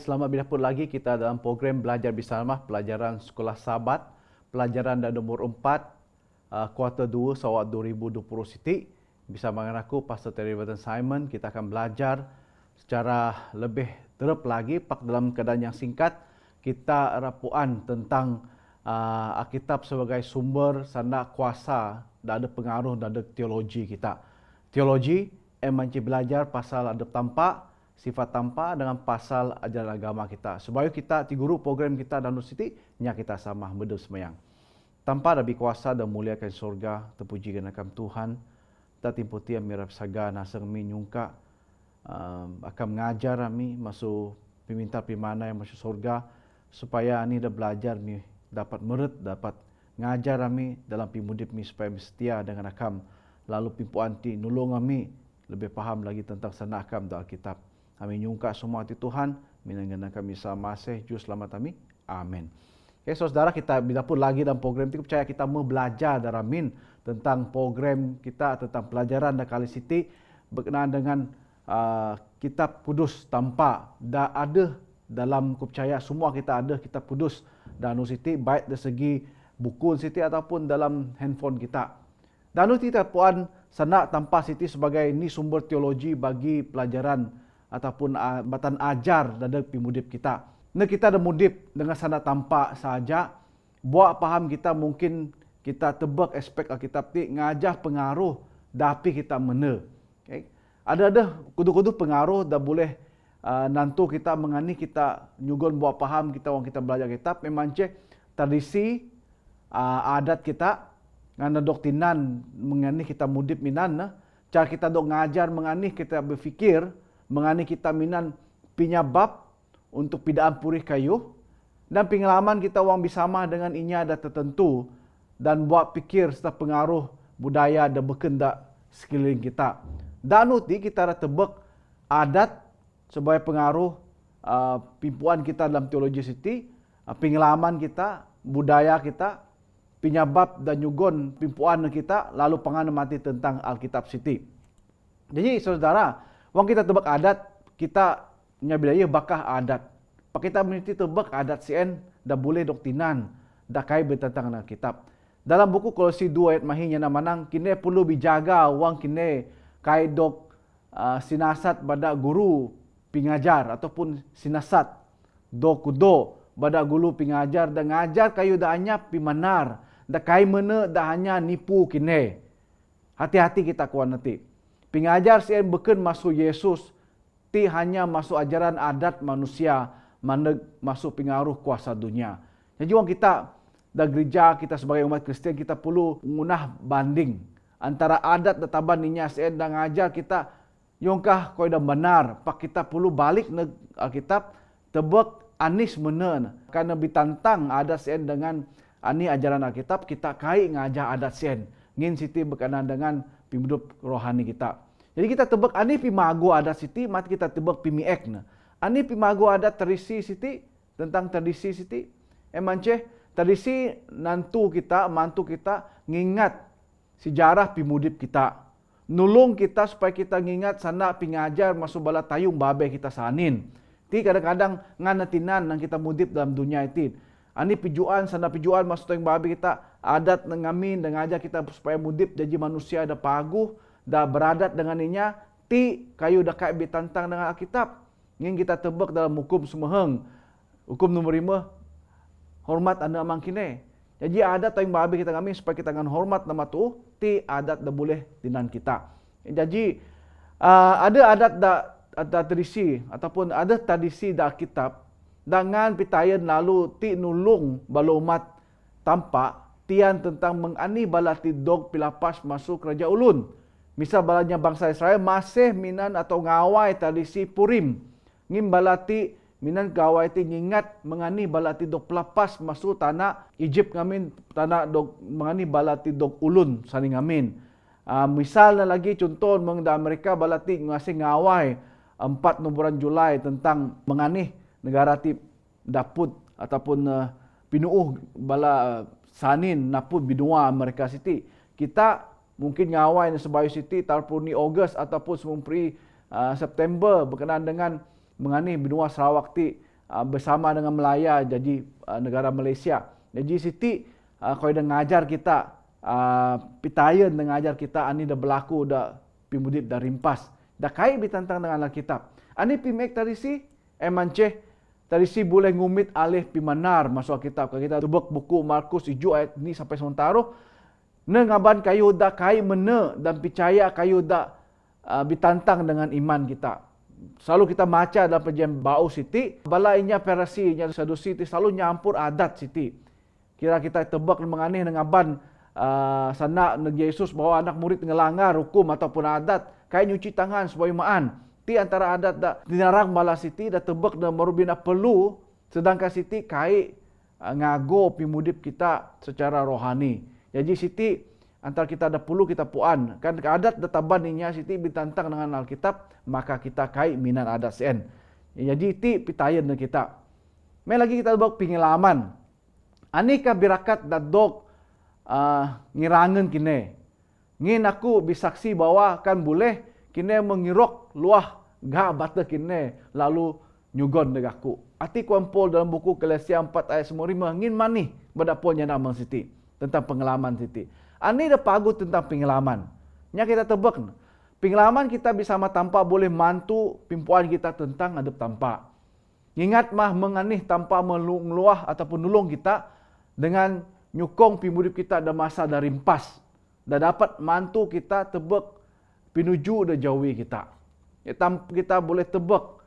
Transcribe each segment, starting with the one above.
selamat berjumpa lagi kita dalam program Belajar Bersama, pelajaran Sekolah Sahabat, pelajaran dan nomor 4, kuarter 2, Sarawak 2020 Siti. Bersama dengan aku, Pastor Terry Burton Simon, kita akan belajar secara lebih terap lagi, pak dalam keadaan yang singkat, kita rapuan tentang Alkitab sebagai sumber sanda kuasa dan ada pengaruh dan ada teologi kita. Teologi, manci belajar pasal ada tampak, sifat tanpa dengan pasal ajaran agama kita. Supaya kita, ti guru program kita dan Siti, nya kita sama medep semayang. Tanpa lebih kuasa dan muliakan surga, terpuji kenakan Tuhan. Tak timputi mirap saga nasang mi nyungka akan mengajar kami masuk piminta pimana yang masuk surga supaya ani dah belajar mi dapat merit, dapat ngajar kami dalam pimudip mi supaya mi setia dengan akam. Lalu pimpu anti nulung kami lebih paham lagi tentang sana akam dalam Alkitab. Kami nyungka semua hati Tuhan, minangkan kami sama masih, juru selamat kami. Amin. Okay, saudara, kita bila pun lagi dalam program itu, percaya kita mau belajar daramin tentang program kita, tentang pelajaran dan kali Siti, berkenaan dengan kitab kudus tanpa, dah ada dalam percaya semua kita ada kitab kudus dan Siti, baik dari segi buku Siti ataupun dalam handphone kita. Dan kita puan sana tanpa Siti sebagai ini sumber teologi bagi pelajaran ataupun batan ajar dari pimudip kita. Nah, kita ada mudip dengan sana tampak saja, buat paham kita mungkin kita tebak aspek Alkitab ni ngajah pengaruh tapi kita mena. Okay? Ada kudu-kudu pengaruh dah boleh nantu kita mengani kita nyugun buat paham kita orang kita belajar kitab memang cek tradisi adat kita ngana doktrinan mengani kita mudip minan cara kita dok ngajar mengani kita berfikir mengani kita minan pinyabab untuk pidaan purih kayu dan pengalaman kita orang bersama dengan inya ada tertentu dan buat fikir serta pengaruh budaya dan berkendak sekeliling kita. Dan uti kita ada tebak adat sebagai pengaruh pimpuan kita dalam teologi Siti, pengalaman kita, budaya kita, pinyabab dan nyugon pimpuan kita lalu pengamati tentang Alkitab Siti. Jadi saudara, wang kita tebak adat, kita nyabidaya bakah adat. Pak kita meniti tebak adat CN dah boleh doktrinan, dah kait bertentangan dengan Alkitab. Dalam buku Kolose 2 ayat mahinya namanang, kini perlu dijaga wang kini kait dok sinasat pada guru pengajar ataupun sinasat dok kudo pada guru pengajar dan ngajar kayu dah hanya pimanar, dah kait mana dah hanya nipu kini. Hati-hati kita kuan nanti. Pengajar CN beken masuk Yesus, ti hanya masuk ajaran adat manusia, mana masuk pengaruh kuasa dunia. Jadi orang kita, dah gereja kita sebagai umat Kristian, kita perlu mengunah banding antara adat dan taban ninya CN dan ngajar kita, yongkah kau dah benar, pak kita perlu balik ke Alkitab, tebak anis menen, karena ditantang adat CN dengan ani ajaran Alkitab, kita kait ngajar adat CN, ngin Siti berkenaan dengan hidup rohani kita. Jadi kita tebak ani pimago adat Siti, mati kita tebak pimiek na. Ani pimago adat tradisi Siti, tentang tradisi Siti. Emance tradisi nantu kita, mantu kita ngingat sejarah pimudip kita. Nulung kita supaya kita ngingat sana pingajar masuk bala tayung babe kita sanin. Ti kadang-kadang nganatinan nang kita mudip dalam dunia itu. Ani pijuan sana pijuan masuk tayung babe kita adat ngamin dan ngajar kita supaya mudip jadi manusia ada paguh, dah beradat dengan inya, ti kayu dah kait bertantang dengan Alkitab. Ingin kita tebak dalam hukum semeheng. Hukum nombor 5, hormat anda amang kini. Jadi adat tayung babe kita ngamin supaya kita dengan hormat nama tu, ti adat dah boleh dinan kita. Jadi ada adat ada tradisi ataupun ada tradisi dah Alkitab dengan pitayan lalu ti nulung bala umat tampak tian tentang mengani balati dog pilapas masuk kerajaan ulun. Misal balanya bangsa Israel masih minan atau ngawai tradisi Purim. Ngim balati minan gawai ti ngingat mengani balati dog pilapas masuk tanah Egypt ngamin tanah dog mengani balati dog ulun saling ngamin. Misal na lagi contoh mengda Amerika balati ngasih ngawai 4 bulan Julai tentang mengani negara ti daput ataupun pinuuh bala sanin naput bidua Amerika Siti. Kita mungkin ngawai sebayu Siti tahun ni Ogos ataupun sempri September berkenaan dengan mengani benua Sarawak ti bersama dengan Melaya jadi negara Malaysia. Jadi Siti kau dah ngajar kita, pitayan dah ngajar kita, ani dah berlaku dah pimudip dah rimpas. Dah kait ditantang dengan Alkitab. Ani pimek tadi si emanceh tadi si boleh ngumit alih pimanar masuk Alkitab. Kalau kita tebak buku Markus 7 ayat ni sampai sementara, nengaban kayu dah kai mena dan percaya kayu dah ditantang dengan iman kita. Selalu kita baca dalam perjanjian bau Siti, balainya Farisi, nya Sadusi selalu nyampur adat Siti. Kira kita tebak menganeh nengaban sana Nabi Yesus bawa anak murid ngelanggar hukum ataupun adat, kai nyuci tangan sebagai maan. Ti antara adat dah dinarang bala Siti dah tebak dan merubina perlu, sedangkan Siti kai ngago pimudip kita secara rohani. Jadi Siti antara kita ada perlu kita puan. Kan adat databan ninya Siti ditantang dengan Alkitab, maka kita kai minat adat sen. Jadi ti pitayan kita. Mai lagi kita buat pengalaman. Anika birakat dadok ngirangan kini. Ngin aku bisaksi bahwa kan boleh kini mengirok luah ga bata kini lalu nyugon negaku. Ati kuampol dalam buku Galatia 4 ayat 5 ngin manih badapolnya nama Siti tentang pengalaman Siti. Ani dah pagu tentang pengalaman. Nya kita tebak. Pengalaman kita bisa tanpa boleh mantu pimpuan kita tentang adep tanpa. Ingat mah menganih tanpa meluah ataupun nulung kita dengan nyukong pimudip kita ada masa dari rimpas. Dah dapat mantu kita tebak pinuju dah jauhi kita. Kita boleh tebak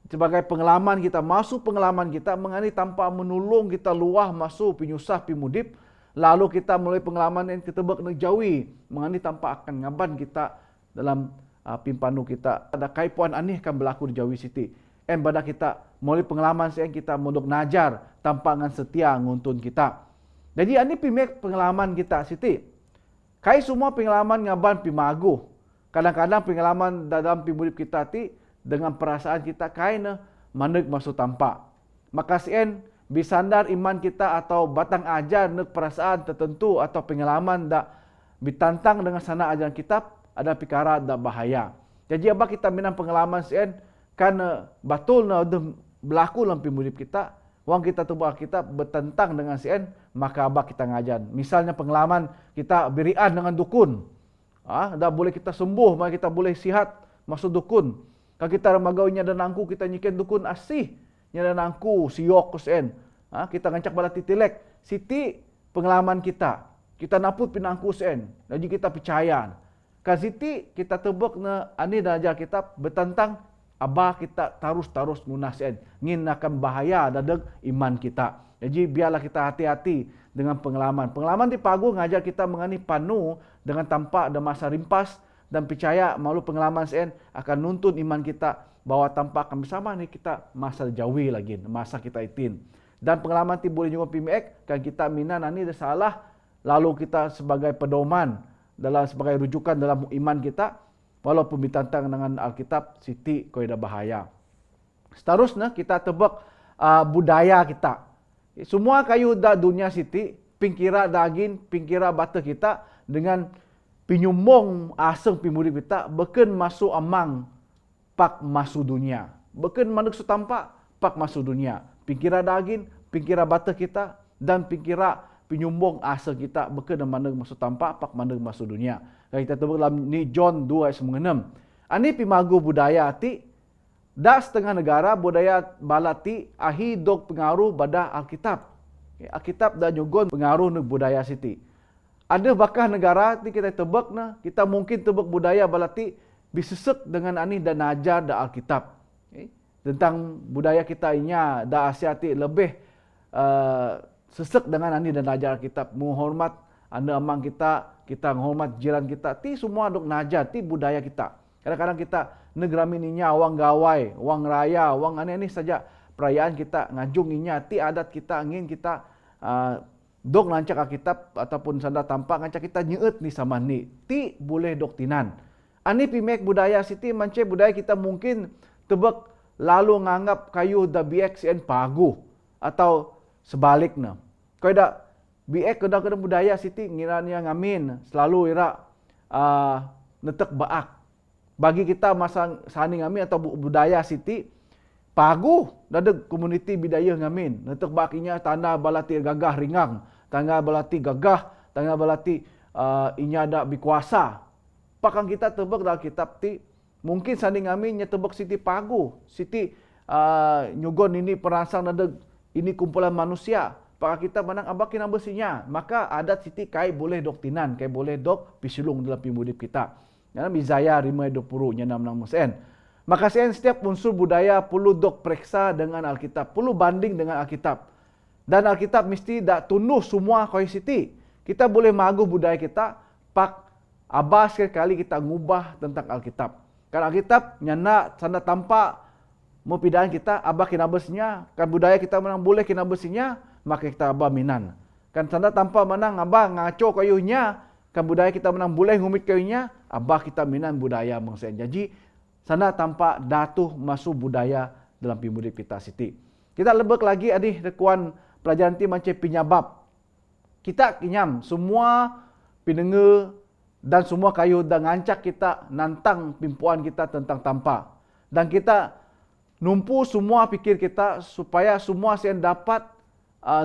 sebagai pengalaman kita, masuk pengalaman kita menganih tanpa menulung kita luah masuk pinyusah pimudip. Lalu kita mulai pengalaman yang kita tebak nak jauhi. Menganih tanpa akan ngaban kita dalam pimpanu kita. Ada kaipuan anih akan berlaku di jauhi Siti. Pada kita mulai pengalaman yang kita muduk najar tanpa ngan setia nguntun kita. Jadi ini pimek pengalaman kita Siti. Kai semua pengalaman ngaban pimagu. Kadang-kadang pengalaman dalam pimudip kita ti dengan perasaan kita kai na mandek masuk tanpa. Maka sien bisandar iman kita atau batang ajar nek perasaan tertentu atau pengalaman dak ditantang dengan sana ajaran kitab ada perkara dak bahaya. Jadi apa kita minang pengalaman sien kan betul na berlaku dalam pimudip kita, wang kita tebak kita bertentang dengan sien maka apa kita ngajan. Misalnya pengalaman kita berian dengan dukun. Dah boleh kita sembuh, maka kita boleh sihat masuk dukun. Kalau kita ramagaunya dan angku kita nyiken dukun asih. Nya dan angku siok kusen. Kita ngancak bala titilek. Siti pengalaman kita. Kita naput pinangku sen. Jadi kita percaya. Kan Siti kita tebak na ani dan ajar kita bertentang abah kita tarus munah sen. Ngin akan bahaya dadeg iman kita. Jadi biarlah kita hati-hati dengan pengalaman. Pengalaman di pagu ngajar kita mengani panu dengan tanpa ada masa rimpas dan percaya malu pengalaman sen akan nuntun iman kita bahwa tanpa akan bersama ni kita masa jauhi lagi, masa kita itin. Dan pengalaman ti boleh juga pimek kan kita minan ani dah salah lalu kita sebagai pedoman dalam sebagai rujukan dalam iman kita walaupun ditantang dengan Alkitab Siti kau dah bahaya. Seterusnya kita tebak budaya kita. Semua kayu dah dunia Siti pingkira daging, pingkira bata kita dengan pinyumbong aseng pimudip kita beken masuk amang pak masuk dunia. Beken manuk setampak pak masuk dunia. Pingkira daging, pingkira bata kita dan pingkira pinyumbong aseng kita beken manuk masuk tampak pak manuk masuk dunia. Kalau kita tebak dalam ni John 2 ayat 96. Ani pimagu budaya ti dah setengah negara budaya balati ahi dog pengaruh pada Alkitab. Alkitab dah nyugon pengaruh neg budaya Siti. Ada bakah negara ti kita tebak na, kita mungkin tebak budaya balati bisesek dengan ani dan ajar da Alkitab. Tentang budaya kita inya da Asia ti lebih sesek dengan ani dan ajar Alkitab, menghormat anda amang kita, kita menghormat jiran kita, ti semua dok najar ti budaya kita. Kadang-kadang kita negara mininya wang gawai, wang raya, wang ani saja perayaan kita ngajung inya ti adat kita ingin kita dok lancak Alkitab ataupun sanda tampak ngancak kita nyeut ni sama ni. Ti boleh doktinan. Ani pimek budaya Siti mance budaya kita mungkin tebak lalu nganggap kayu da BXN pagu atau sebaliknya. Kau dah BX kedang-kedang budaya Siti ngiranya ngamin selalu ira netek baak. Bagi kita masa sani ngamin atau budaya Siti pagu dada komuniti bidaya ngamin. Natuk bakinya tanah balati gagah ringang, tanah balati gagah, tanah balati inya ada bikuasa. Pakang kita tebak dalam kitab ti mungkin sanding ngamin nya tebak siti pagu, siti nyugon ini perangsang dada ini kumpulan manusia. Pakang kita manang abakin besinya, maka adat siti kai boleh dok tinan, kai boleh dok pisulung dalam pimudip kita. Dalam Izaya 5:20 nya 66%. Maka setiap unsur budaya perlu dok periksa dengan Alkitab, perlu banding dengan Alkitab. Dan Alkitab mesti dak tunuh semua koi siti. Kita boleh magu budaya kita, pak abas sekali kita ngubah tentang Alkitab. Karena Alkitab nyana sana tampak mau pindahan kita abah kinabesnya, kan budaya kita menang boleh kinabesinya, maka kita abah minan. Kan sana tampak menang abah ngaco kayunya, kan budaya kita menang boleh ngumit kayunya, abah kita minan budaya mengsen. Jadi sana tampak datuh masuk budaya dalam pimudip kita siti. Kita lebek lagi adih rekuan pelajaran ti macam penyabab. Kita kinyam semua pendengar dan semua kayu dan ngancak kita nantang pimpuan kita tentang tampak. Dan kita numpu semua pikir kita supaya semua yang dapat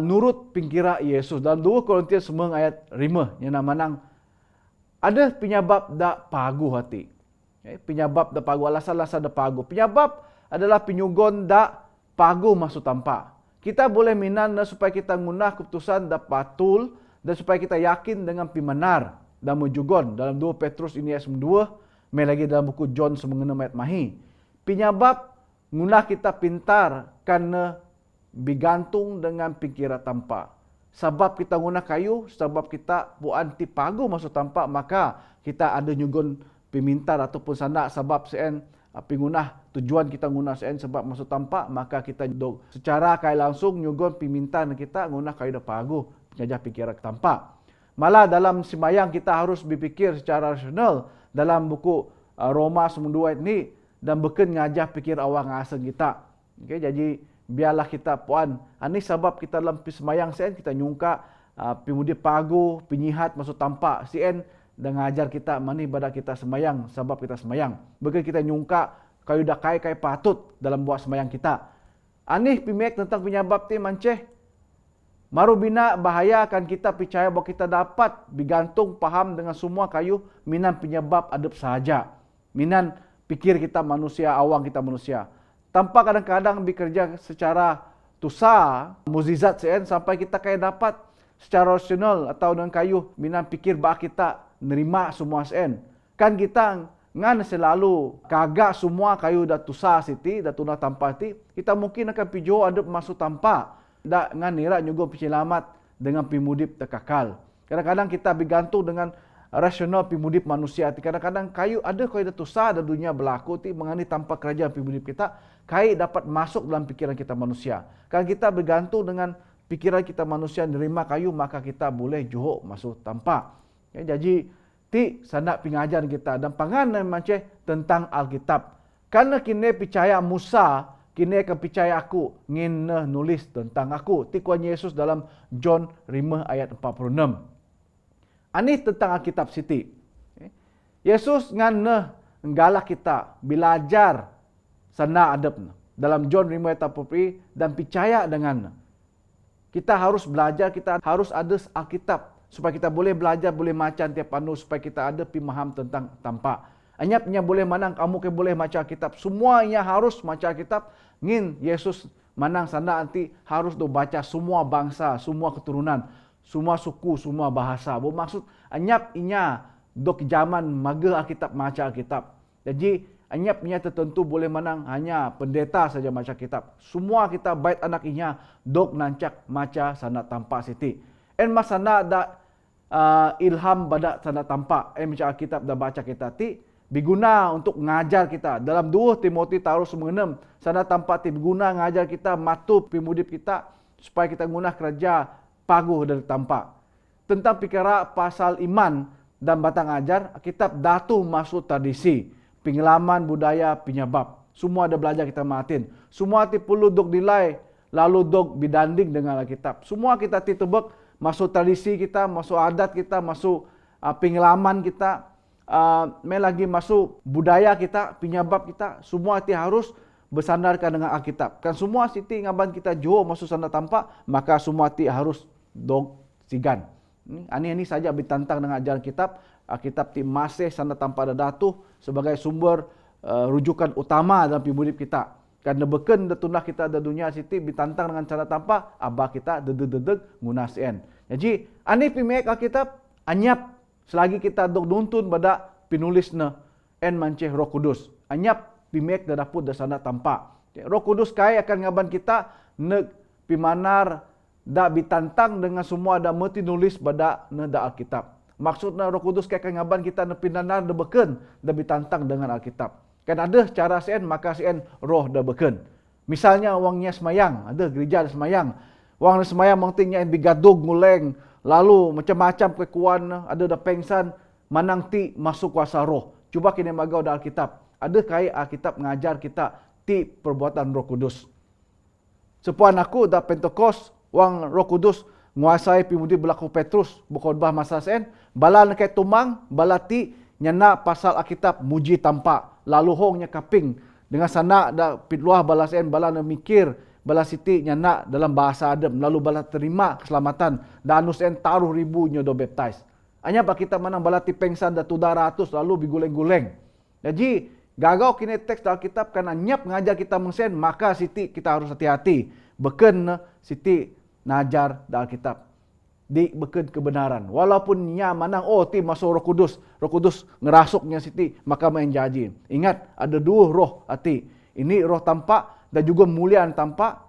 nurut pingkira Yesus. Dalam 2 Korintus 9 ayat 5 yang namanang ada penyabab dak pagu hati. Penyabab dak pagu, alasan-alasan dak pagu. Penyabab adalah penyugon dak pagu masuk tampak. Kita boleh minan supaya kita ngunah keputusan dak patul dan supaya kita yakin dengan pimanar dan menjugon dalam 2 Petrus ini ayat 2, mai lagi dalam buku John 9 ayat mahi. Penyabab ngunah kita pintar karena bergantung dengan pikiran tampak. Sebab kita guna kayu, sebab kita buat anti pagu masuk tampak, maka kita ada nyugon pemintar ataupun sanak sebab sen pingunah tujuan kita guna sen sebab masuk tampak, maka kita secara kai langsung nyugon pemintar kita guna kayu dah pagu ngajah pikiran tampak. Malah dalam sembahyang kita harus berfikir secara rasional dalam buku Roma 9 ini dan beken ngajah pikir awang aseng kita. Okey, jadi biarlah kita puan. Ini sebab kita dalam sembahyang sen kita nyungka pimudi pagu, penyihat masuk tampak sen dan ngajar kita mani pada kita sembahyang sebab kita sembahyang. Beken kita nyungka kayu dah kai patut dalam buat sembahyang kita. Anih pimek tentang penyebab ti manceh maru bina bahaya akan kita percaya bahawa kita dapat bergantung faham dengan semua kayu minan penyebab adab sahaja. Minan pikir kita manusia, awang kita manusia. Tanpa kadang-kadang bekerja secara tusa, muzizat sen sampai kita kaya dapat secara rasional atau dengan kayu minan pikir bah kita nerima semua sen. Kan kita ngan selalu kagak semua kayu dah tusa siti, dah tunah tanpa ti, kita mungkin akan pijo adab masuk tanpa. Dak ngan nira juga penyelamat dengan pimudip terkakal. Kadang-kadang kita bergantung dengan rasional pimudip manusia. Kadang-kadang kayu ada kayu dah tusa dan dunia berlaku ti mengani tanpa kerajaan pimudip kita, kayu dapat masuk dalam pikiran kita manusia. Kalau kita bergantung dengan pikiran kita manusia nerima kayu, maka kita boleh johok masuk tanpa. Ya, jadi ti sandak pengajaran kita dan panganan macam tentang Alkitab. Karena kini percaya Musa, kini akan percaya aku ngin nulis tentang aku. Tikuan Yesus dalam John 5 ayat 46. Ini tentang Alkitab siti. Yesus ngan nggalak kita belajar sana adab dalam John 5 ayat 40 dan percaya dengan. Kita harus belajar, kita harus ada Alkitab supaya kita boleh belajar, boleh macam tiap anu supaya kita ada pemaham tentang tampak. Anyapnya boleh manang, kamu ke boleh macam Alkitab. Semuanya harus macam Alkitab. Ngin Yesus manang sana nanti harus do baca semua bangsa, semua keturunan, semua suku, semua bahasa. Bermaksud anyap inya dok zaman maga Alkitab macam Alkitab. Jadi anyapnya tertentu boleh manang hanya pendeta saja macam Alkitab. Semua kita bait anak inya dok nancak macam sana tampak siti. En masana da ilham pada sana tampak. Macam Alkitab dah baca kita ti berguna untuk ngajar kita. Dalam 2 Timotius taruh 9, sana tampak ti berguna ngajar kita matu pimudip kita supaya kita guna kerja paguh dari tampak. Tentang pikira pasal iman dan batang ajar, kitab datu masuk tradisi, pengalaman budaya penyebab. Semua ada belajar kita matin. Semua ti perlu dok nilai lalu dok bidanding dengan Alkitab. Semua kita ti tebak masuk tradisi kita, masuk adat kita, masuk pengalaman kita, lagi masuk budaya kita, penyebab kita, semua itu harus bersandarkan dengan Alkitab. Kan semua siti ngaban kita johor masuk sana tampak, maka semua ti harus dog sigan. Ini saja ditantang dengan ajaran kitab. Alkitab ti masih sana tampak ada datu sebagai sumber rujukan utama dalam hidup kita. Karena beken detunlah kita ada dunia siti ditantang dengan cara tampak, abah kita dedeg-dedeg guna sien. Jadi, ani pimek Alkitab anyap selagi kita dok nuntun pada penulisnya en manceh Roh Kudus. Anyap pimek da daput da sana tampak. Roh Kudus kai akan ngaban kita neg pimanar da bitantang dengan semua da meti nulis pada ne da Alkitab. Maksudnya Roh Kudus kai akan ngaban kita ne pinanar da beken da bitantang dengan Alkitab. Kan ada cara sien maka sien roh da beken. Misalnya wangnya semayang, ada gereja semayang. Wang semayang mangtingnya bigadug nguleng, lalu macam-macam kekuan ada da pengsan manang ti masuk kuasa roh. Cuba kini magau da Alkitab. Ada kai Alkitab ngajar kita ti perbuatan Roh Kudus. Sepuan aku da Pentecost, wang Roh Kudus nguasai pimudi berlaku Petrus berkhotbah masa sen, bala na kay tumang, bala ti nyana pasal Alkitab muji tampak. Lalu hongnya kaping dengan sana da pitluah bala sen bala na mikir, bala siti nyana dalam bahasa adem, lalu bala terima keselamatan dan anu sen taruh ribu nyo do baptize. Anya ba kita manang bala ti pengsan da 200 lalu biguleng-guleng. Jadi gagau kini teks dalam kitab kan anyap ngajar kita mengsen, maka siti kita harus hati-hati. Beken siti najar dalam kitab di beken kebenaran. Walaupun nya manang ti masuk Roh Kudus, Roh Kudus ngerasuknya siti maka main janji. Ingat ada dua roh hati. Ini roh tampak dan juga mulian tampak.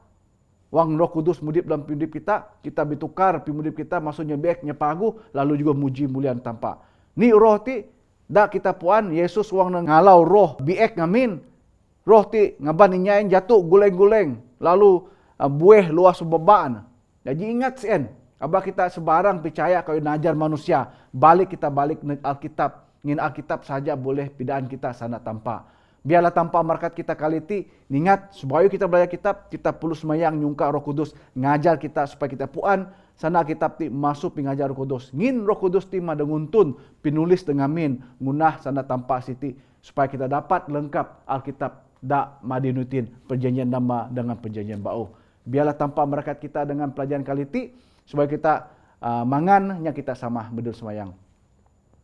Wang Roh Kudus mudip dalam hidup kita bitukar pimudip kita maksudnya baik nyepagu lalu juga muji mulian tampak. Ni roh ti da kita puan Yesus wang ngalau roh biek ngamin. Roh ti ngaban inyain jatuh guleng-guleng lalu bueh luas bebaan. Jadi ingat sien, abah kita sebarang percaya kalau najar manusia, balik kita balik ke Alkitab. Ngin Alkitab saja boleh pidaan kita sana tampak. Biarlah tanpa markat kita kali ti, ingat supaya kita belajar kitab, kita perlu semayang nyungka Roh Kudus ngajar kita supaya kita puan sana kitab ti masuk pingajar Roh Kudus. Ngin Roh Kudus ti madenguntun pinulis dengan min ngunah sana tampak siti supaya kita dapat lengkap Alkitab da madinutin perjanjian lama dengan perjanjian baru. Biarlah tanpa markat kita dengan pelajaran kali ti supaya kita mangannya kita sama bedul semayang.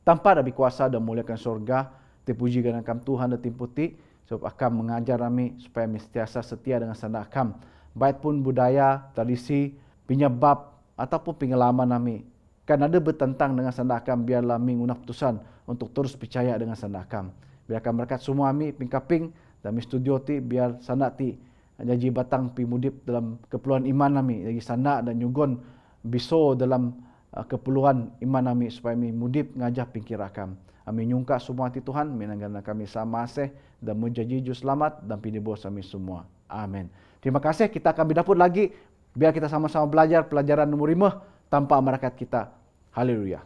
Tanpa ada kuasa dan muliakan surga, terpuji dengan kam Tuhan dan timputi, sebab akan mengajar kami supaya mestiasa setia dengan sanda akam. Baik pun budaya, tradisi, penyebab ataupun pengalaman kami. Kan ada bertentang dengan sanda akam, biarlah kami guna putusan untuk terus percaya dengan sanda akam. Biarkan berkat semua kami, pingkaping, dan mi studio ti, biar sanda ti, janji batang pimudip dalam keperluan iman kami, jadi sanda dan nyugon biso dalam keperluan iman kami supaya kami mudip ngajah pingkirakam. Kami nyungka semua hati Tuhan, menanggana kami sama asih dan menjanji jus selamat dan pinibos kami semua. Amin. Terima kasih, kita akan berdapur lagi biar kita sama-sama belajar pelajaran nomor 5 tanpa merakat kita. Haleluya.